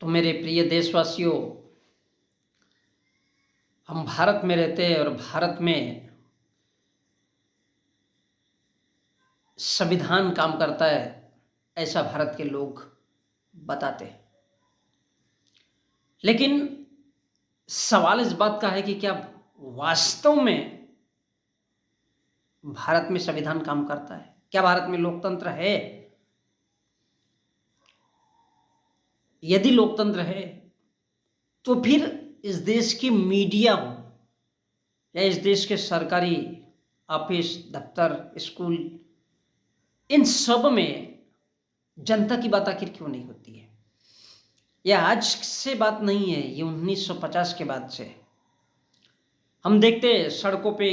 तो मेरे प्रिय देशवासियों, हम भारत में रहते हैं और भारत में संविधान काम करता है, ऐसा भारत के लोग बताते हैं। लेकिन सवाल इस बात का है कि क्या वास्तव में भारत में संविधान काम करता है? क्या भारत में लोकतंत्र है? यदि लोकतंत्र है तो फिर इस देश की मीडिया हो या इस देश के सरकारी ऑफिस, दफ्तर, स्कूल, इन सब में जनता की बात आखिर क्यों नहीं होती है? यह आज से बात नहीं है, ये 1950 के बाद से हम देखते हैं सड़कों पे,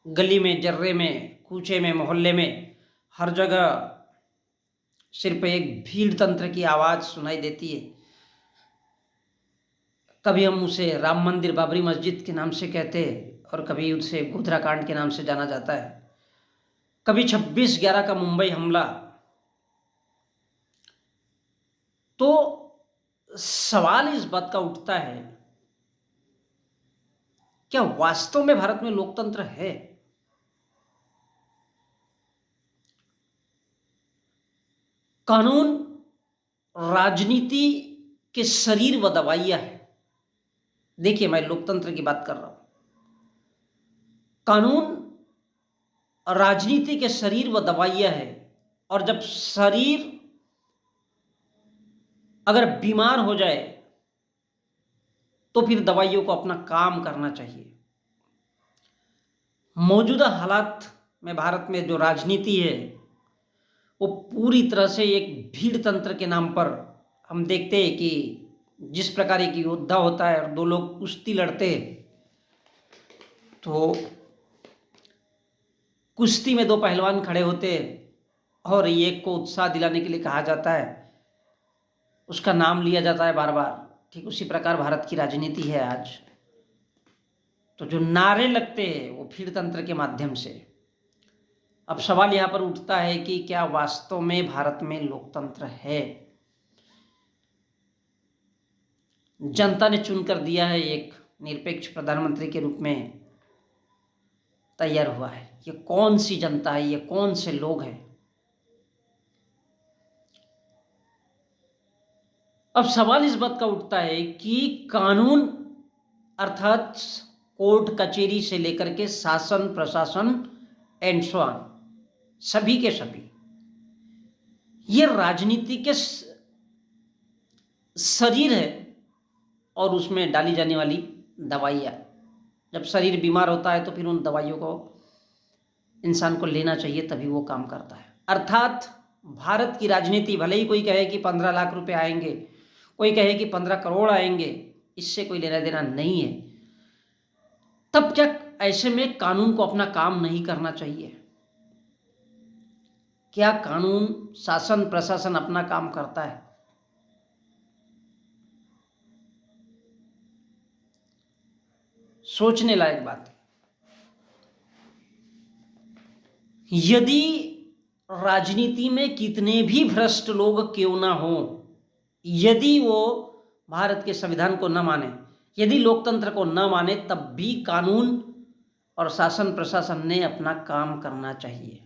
गली में, जर्रे में, कूचे में, मोहल्ले में, हर जगह सिर्फ एक भीड़ तंत्र की आवाज़ सुनाई देती है। कभी हम उसे राम मंदिर, बाबरी मस्जिद के नाम से कहते हैं और कभी उसे गोधरा कांड के नाम से जाना जाता है। कभी 26/11 का मुंबई हमला। तो सवाल इस बात का उठता है, क्या वास्तव में भारत में लोकतंत्र है? कानून राजनीति के शरीर व दवाइयां है। देखिए, मैं लोकतंत्र की बात कर रहा हूं। कानून राजनीति के शरीर व दवाइयां है, और जब शरीर अगर बीमार हो जाए तो फिर दवाइयों को अपना काम करना चाहिए। मौजूदा हालात में भारत में जो राजनीति है वो पूरी तरह से एक भीड़ तंत्र के नाम पर हम देखते हैं कि जिस प्रकार एक योद्धा होता है और दो लोग कुश्ती लड़ते हैं, तो कुश्ती में दो पहलवान खड़े होते हैं और एक को उत्साह दिलाने के लिए कहा जाता है, उसका नाम लिया जाता है बार बार। ठीक उसी प्रकार भारत की राजनीति है आज। तो जो नारे लगते हैं वो भीड़ तंत्र के माध्यम से। अब सवाल यहाँ पर उठता है कि क्या वास्तव में भारत में लोकतंत्र है? जनता ने चुनकर दिया है, एक निरपेक्ष प्रधानमंत्री के रूप में तैयार हुआ है। ये कौन सी जनता है? ये कौन से लोग हैं? अब सवाल इस बात का उठता है कि कानून अर्थात कोर्ट कचहरी से लेकर के शासन प्रशासन एंड सो ऑन, सभी के सभी ये राजनीति के शरीर है और उसमें डाली जाने वाली दवाइयाँ। जब शरीर बीमार होता है तो फिर उन दवाइयों को इंसान को लेना चाहिए, तभी वो काम करता है। अर्थात भारत की राजनीति, भले ही कोई कहे कि 15 लाख रुपए आएंगे, कोई कहे कि 15 करोड़ आएंगे, इससे कोई लेना देना नहीं है। तब क्या ऐसे में कानून को अपना काम नहीं करना चाहिए? क्या कानून, शासन प्रशासन अपना काम करता है? सोचने लायक बात है। यदि राजनीति में कितने भी भ्रष्ट लोग क्यों ना हो, यदि वो भारत के संविधान को न माने, यदि लोकतंत्र को न माने, तब भी कानून और शासन प्रशासन ने अपना काम करना चाहिए।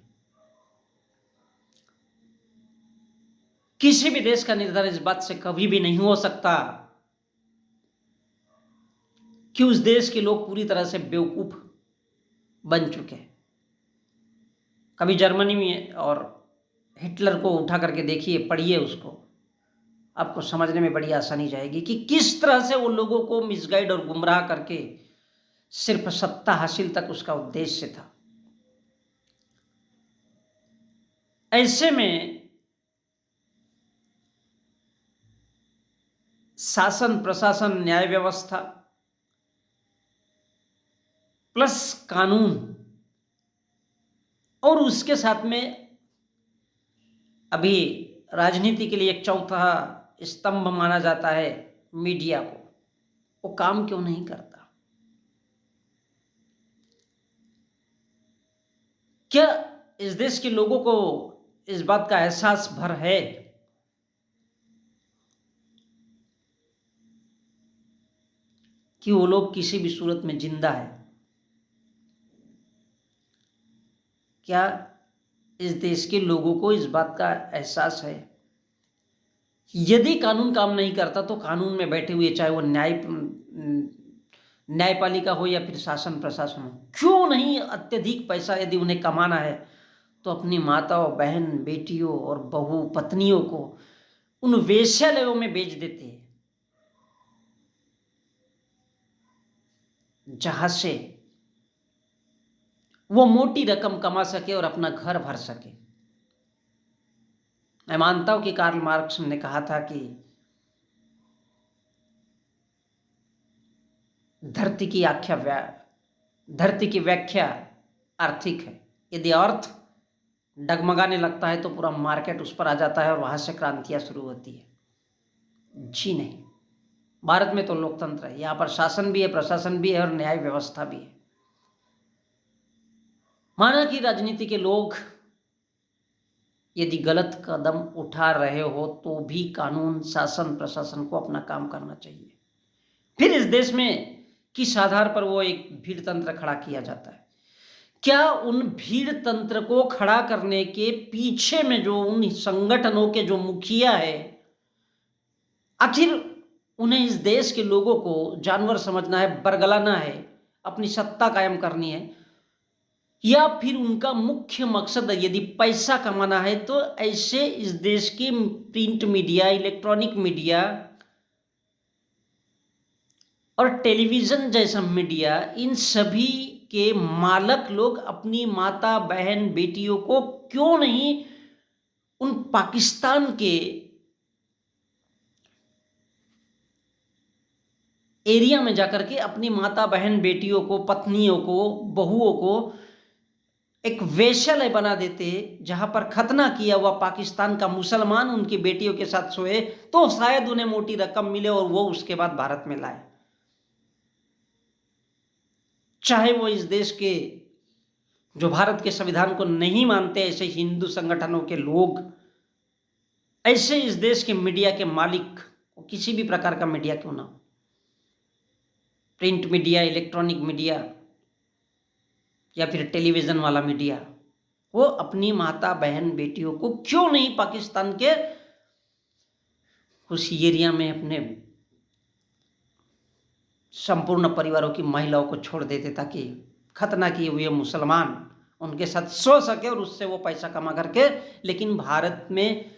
किसी भी देश का निर्धारण इस बात से कभी भी नहीं हो सकता कि उस देश के लोग पूरी तरह से बेवकूफ बन चुके हैं। कभी जर्मनी में और हिटलर को उठा करके देखिए, पढ़िए उसको, आपको समझने में बड़ी आसानी जाएगी कि किस तरह से वो लोगों को मिसगाइड और गुमराह करके सिर्फ सत्ता हासिल तक उसका उद्देश्य था। ऐसे में शासन प्रशासन, न्याय व्यवस्था प्लस कानून, और उसके साथ में अभी राजनीति के लिए एक चौथा स्तंभ माना जाता है मीडिया को, वो काम क्यों नहीं करता? क्या इस देश के लोगों को इस बात का एहसास भर है कि वो लोग किसी भी सूरत में जिंदा है? क्या इस देश के लोगों को इस बात का एहसास है? यदि कानून काम नहीं करता तो कानून में बैठे हुए, चाहे वो न्यायपालिका हो या फिर शासन प्रशासन हो, क्यों नहीं अत्यधिक पैसा यदि उन्हें कमाना है तो अपनी माताओं, बहन, बेटियों और बहू, पत्नियों को उन वेश्यालयों में बेच देते हैं, जहां से वो मोटी रकम कमा सके और अपना घर भर सके। मैं मानता हूं कि कार्ल मार्क्स ने कहा था कि धरती की व्याख्या आर्थिक है। यदि अर्थ डगमगाने लगता है तो पूरा मार्केट उस पर आ जाता है और वहां से क्रांतियां शुरू होती है। जी नहीं, भारत में तो लोकतंत्र है, यहां पर शासन भी है, प्रशासन भी है और न्याय व्यवस्था भी है। माना कि राजनीति के लोग यदि गलत कदम उठा रहे हो तो भी कानून, शासन, प्रशासन को अपना काम करना चाहिए। फिर इस देश में किस आधार पर वो एक भीड़ तंत्र खड़ा किया जाता है? क्या उन भीड़ तंत्र को खड़ा करने के पीछे में जो उन संगठनों के जो मुखिया है, आखिर उन्हें इस देश के लोगों को जानवर समझना है, बरगलाना है, अपनी सत्ता कायम करनी है, या फिर उनका मुख्य मकसद यदि पैसा कमाना है तो ऐसे इस देश की प्रिंट मीडिया, इलेक्ट्रॉनिक मीडिया और टेलीविजन जैसा मीडिया, इन सभी के मालक लोग अपनी माता, बहन, बेटियों को क्यों नहीं उन पाकिस्तान के एरिया में जाकर के अपनी माता, बहन, बेटियों को, पत्नियों को, बहुओं को एक वेश्यालय बना देते, जहां पर खतना किया हुआ पाकिस्तान का मुसलमान उनकी बेटियों के साथ सोए तो शायद उन्हें मोटी रकम मिले और वो उसके बाद भारत में लाए। चाहे वो इस देश के, जो भारत के संविधान को नहीं मानते, ऐसे हिंदू संगठनों के लोग, ऐसे इस देश के मीडिया के मालिक, किसी भी प्रकार का मीडिया क्यों ना हो, प्रिंट मीडिया, इलेक्ट्रॉनिक मीडिया या फिर टेलीविजन वाला मीडिया, वो अपनी माता, बहन, बेटियों को क्यों नहीं पाकिस्तान के उस एरिया में अपने संपूर्ण परिवारों की महिलाओं को छोड़ देते, ताकि खतना किए हुए मुसलमान उनके साथ सो सके और उससे वो पैसा कमा करके, लेकिन भारत में,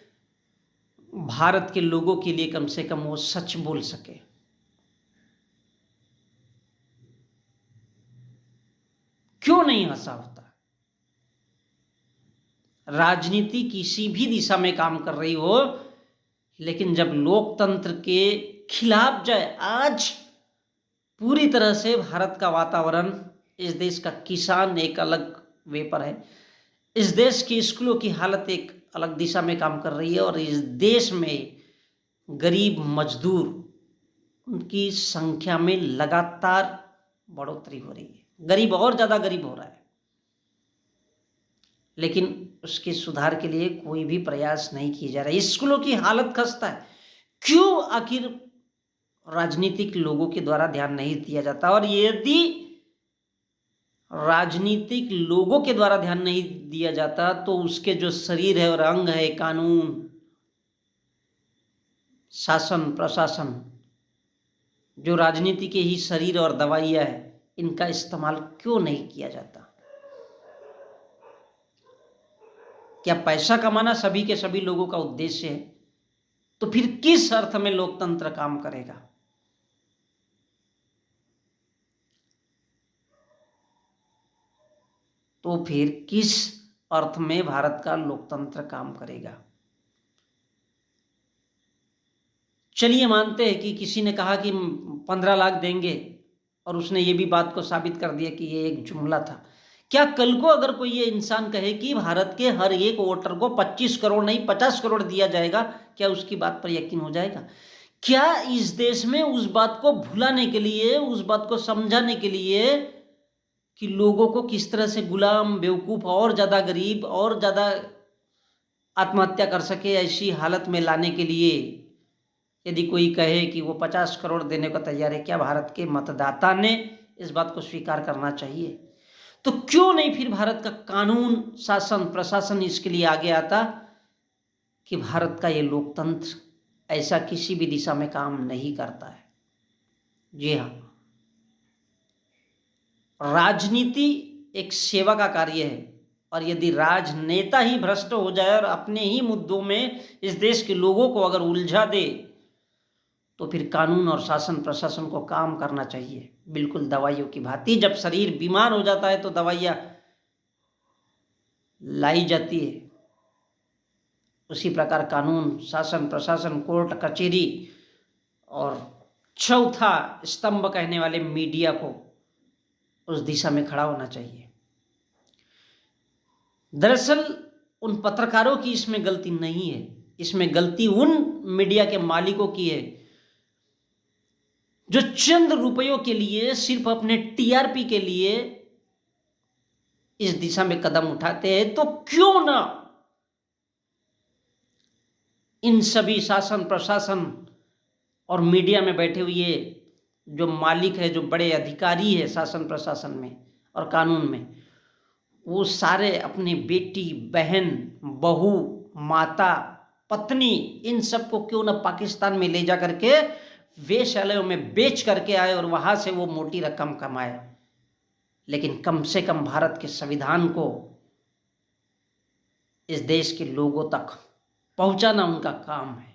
भारत के लोगों के लिए कम से कम वो सच बोल सके। क्यों नहीं ऐसा होता? राजनीति किसी भी दिशा में काम कर रही हो, लेकिन जब लोकतंत्र के खिलाफ जाए, आज पूरी तरह से भारत का वातावरण, इस देश का किसान एक अलग वे पर है, इस देश की स्कूलों की हालत एक अलग दिशा में काम कर रही है और इस देश में गरीब मजदूर, उनकी संख्या में लगातार बढ़ोतरी हो रही है, गरीब और ज़्यादा गरीब हो रहा है, लेकिन उसके सुधार के लिए कोई भी प्रयास नहीं किए जा रहे। स्कूलों की हालत खस्ता है, क्यों? आखिर राजनीतिक लोगों के द्वारा ध्यान नहीं दिया जाता, और यदि राजनीतिक लोगों के द्वारा ध्यान नहीं दिया जाता तो उसके जो शरीर है और अंग है, कानून, शासन, प्रशासन, जो राजनीति के ही शरीर और दवाइयां है, इनका इस्तेमाल क्यों नहीं किया जाता? क्या पैसा कमाना सभी के सभी लोगों का उद्देश्य है? तो फिर किस अर्थ में लोकतंत्र काम करेगा? तो फिर किस अर्थ में भारत का लोकतंत्र काम करेगा? चलिए मानते हैं कि किसी ने कहा कि 15 लाख देंगे और उसने ये भी बात को साबित कर दिया कि ये एक जुमला था। क्या कल को अगर कोई ये इंसान कहे कि भारत के हर एक वोटर को 25 करोड़ नहीं 50 करोड़ दिया जाएगा, क्या उसकी बात पर यकीन हो जाएगा? क्या इस देश में उस बात को भुलाने के लिए, उस बात को समझाने के लिए कि लोगों को किस तरह से गुलाम, बेवकूफ़ और ज़्यादा गरीब और ज़्यादा आत्महत्या कर सके, ऐसी हालत में लाने के लिए यदि कोई कहे कि वो 50 करोड़ देने को तैयार है, क्या भारत के मतदाता ने इस बात को स्वीकार करना चाहिए? तो क्यों नहीं फिर भारत का कानून, शासन, प्रशासन इसके लिए आगे आता कि भारत का ये लोकतंत्र ऐसा किसी भी दिशा में काम नहीं करता है। जी हाँ, राजनीति एक सेवा का कार्य है, और यदि राजनेता ही भ्रष्ट हो जाए और अपने ही मुद्दों में इस देश के लोगों को अगर उलझा दे, तो फिर कानून और शासन प्रशासन को काम करना चाहिए, बिल्कुल दवाइयों की भांति। जब शरीर बीमार हो जाता है तो दवाइयाँ लाई जाती है, उसी प्रकार कानून, शासन, प्रशासन, कोर्ट कचहरी और चौथा स्तंभ कहने वाले मीडिया को उस दिशा में खड़ा होना चाहिए। दरअसल उन पत्रकारों की इसमें गलती नहीं है, इसमें गलती उन मीडिया के मालिकों की है जो चंद रुपयों के लिए, सिर्फ अपने टीआरपी के लिए इस दिशा में कदम उठाते हैं। तो क्यों ना इन सभी शासन, प्रशासन और मीडिया में बैठे हुए जो मालिक है, जो बड़े अधिकारी है शासन प्रशासन में और कानून में, वो सारे अपनी बेटी, बहन, बहू, माता, पत्नी, इन सबको क्यों ना पाकिस्तान में ले जा करके वेश्यालयों में बेच करके आए और वहां से वो मोटी रकम कमाए, लेकिन कम से कम भारत के संविधान को इस देश के लोगों तक पहुंचाना उनका काम है।